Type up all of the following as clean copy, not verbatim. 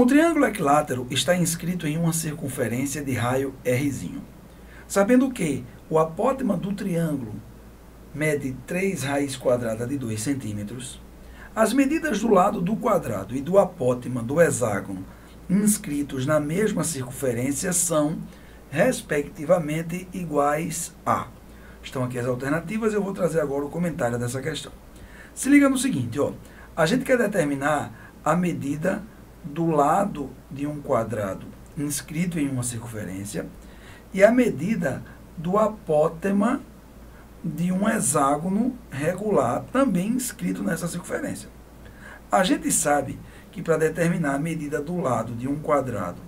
Um triângulo equilátero está inscrito em uma circunferência de raio R. Sabendo que o apótema do triângulo mede 3 raiz quadrada de 2 centímetros, as medidas do lado do quadrado e do apótema do hexágono inscritos na mesma circunferência são, respectivamente, iguais a... Estão aqui as alternativas, eu vou trazer agora o comentário dessa questão. Se liga no seguinte, ó, a gente quer determinar a medida do lado de um quadrado inscrito em uma circunferência e a medida do apótema de um hexágono regular também inscrito nessa circunferência. A gente sabe que para determinar a medida do lado de um quadrado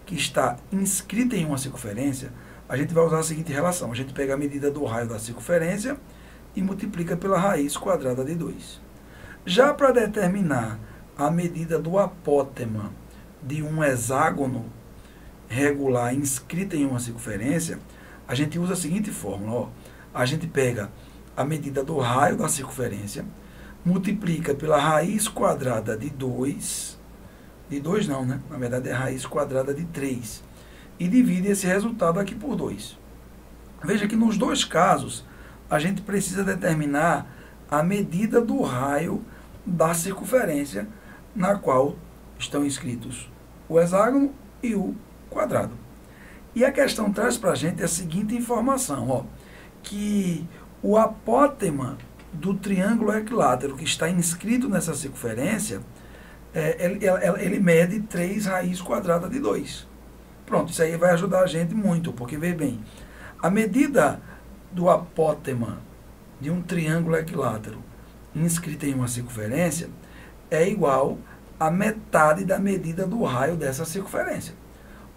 que está inscrito em uma circunferência, a gente vai usar a seguinte relação. A gente pega a medida do raio da circunferência e multiplica pela raiz quadrada de 2. Já para determinar a medida do apótema de um hexágono regular inscrito em uma circunferência, a gente usa a seguinte fórmula. Ó. A gente pega a medida do raio da circunferência, multiplica pela raiz quadrada de 2, de 2 não, né? Na verdade é raiz quadrada de 3, e divide esse resultado aqui por 2. Veja que nos dois casos, a gente precisa determinar a medida do raio da circunferência na qual estão inscritos o hexágono e o quadrado. E a questão traz para a gente a seguinte informação, ó, que o apótema do triângulo equilátero que está inscrito nessa circunferência, ele mede 3 raiz quadrada de 2. Pronto, isso aí vai ajudar a gente muito, porque, veja bem, a medida do apótema de um triângulo equilátero inscrito em uma circunferência é igual a metade da medida do raio dessa circunferência.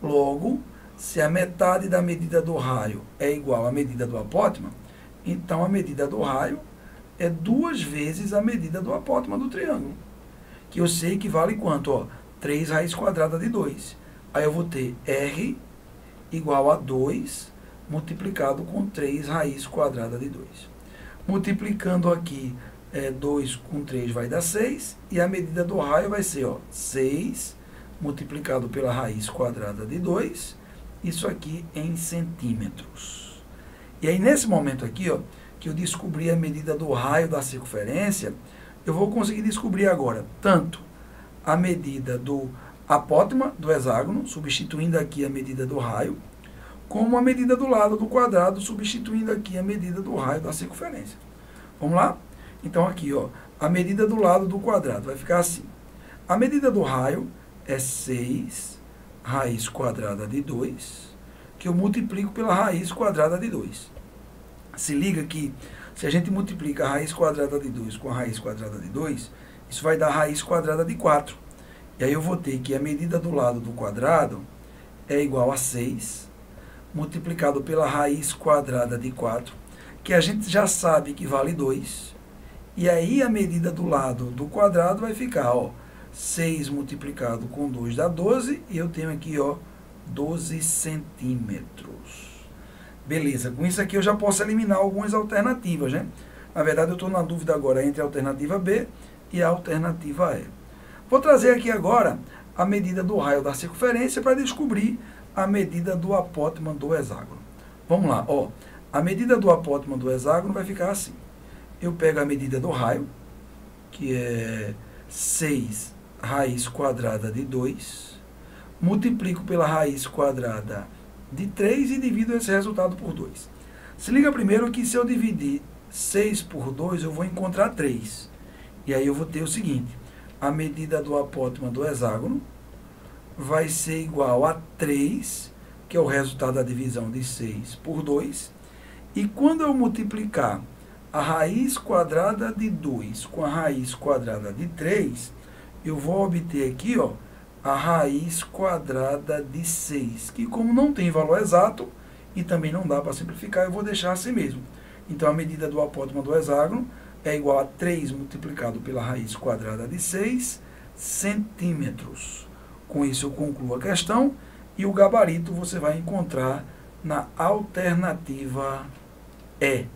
Logo, se a metade da medida do raio é igual à medida do apótema, então a medida do raio é 2 vezes a medida do apótema do triângulo, que eu sei que vale quanto? Ó, 3 raiz quadrada de 2. Aí eu vou ter R igual a 2 multiplicado com 3 raiz quadrada de 2. Multiplicando aqui 2 com 3 vai dar 6, e a medida do raio vai ser, ó, 6 multiplicado pela raiz quadrada de 2, isso aqui em centímetros. E aí, nesse momento aqui, ó, que eu descobri a medida do raio da circunferência, eu vou conseguir descobrir agora tanto a medida do apótema do hexágono, substituindo aqui a medida do raio, como a medida do lado do quadrado, substituindo aqui a medida do raio da circunferência. Vamos lá? Então, aqui, ó, a medida do lado do quadrado vai ficar assim. A medida do raio é 6 raiz quadrada de 2, que eu multiplico pela raiz quadrada de 2. Se liga que, se a gente multiplica a raiz quadrada de 2 com a raiz quadrada de 2, isso vai dar a raiz quadrada de 4. E aí eu vou ter que a medida do lado do quadrado é igual a 6, multiplicado pela raiz quadrada de 4, que a gente já sabe que vale 2. E aí a medida do lado do quadrado vai ficar, ó, 6 multiplicado com 2 dá 12, e eu tenho aqui, ó, 12 centímetros. Beleza, com isso aqui eu já posso eliminar algumas alternativas, né? Na verdade, eu estou na dúvida agora entre a alternativa B e a alternativa E. Vou trazer aqui agora a medida do raio da circunferência para descobrir a medida do apótema do hexágono. Vamos lá, ó. A medida do apótema do hexágono vai ficar assim. Eu pego a medida do raio, que é 6 raiz quadrada de 2, multiplico pela raiz quadrada de 3 e divido esse resultado por 2. Se liga primeiro que se eu dividir 6 por 2, eu vou encontrar 3. E aí eu vou ter o seguinte, a medida do apótema do hexágono vai ser igual a 3, que é o resultado da divisão de 6 por 2. E quando eu multiplicar a raiz quadrada de 2 com a raiz quadrada de 3, eu vou obter aqui, ó, a raiz quadrada de 6, que como não tem valor exato e também não dá para simplificar, eu vou deixar assim mesmo. Então, a medida do apótema do hexágono é igual a 3 multiplicado pela raiz quadrada de 6 centímetros. Com isso, eu concluo a questão e o gabarito você vai encontrar na alternativa E.